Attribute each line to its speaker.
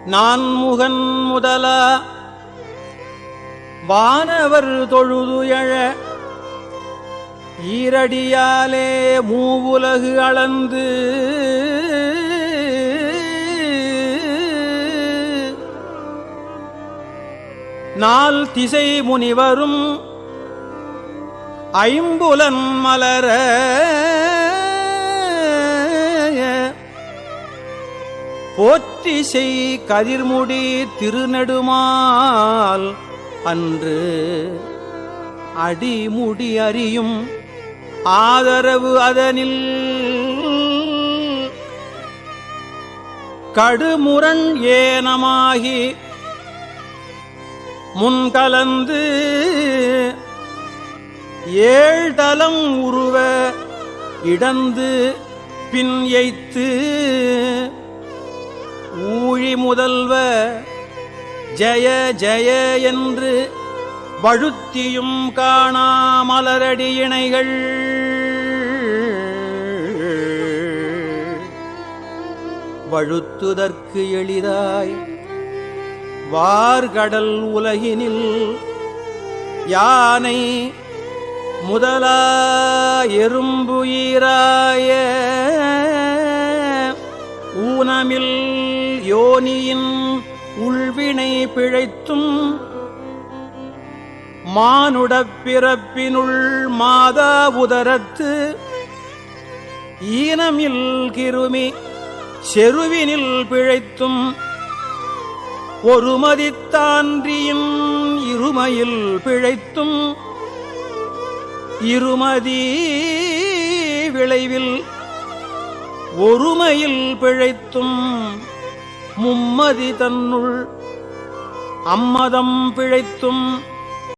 Speaker 1: நான்முகன் முதல வானவர் தொழுது எழ ஈரடியாலே மூவுலகு அளந்து நால் திசை முனிவரும் ஐம்புலன் மலர போற்றிசை கதிர்முடி திருநெடுமால் அன்று அடிமுடி அறியும் ஆதரவு அதனில் கடுமுரண் ஏனமாகி முன்கலந்து ஏழ்தலம் உருவ இடந்து பின் எய்த்து ஊழி முதல்வ ஜய ஜய என்று வழுத்தியும் காணாமலரடி இணைகள் வழுத்துதற்கு எளிதாய் வார்கடல் உலகினில் யானை முதலா எறும்பு ஈராய ஊனமில் யோனியின் உள்வினை பிழைத்தும் மானுடப் பிறப்பினுள் மாதா உதரத்து ஈனமில் கிருமி செருவினில் பிழைத்தும் ஒருமதித்தான்றியின் இருமையில் பிழைத்தும் இருமதி விளைவில் ஒருமையில் பிழைத்தும் மும்மதி தன்னுள் அம்மதம் பிழைத்தும்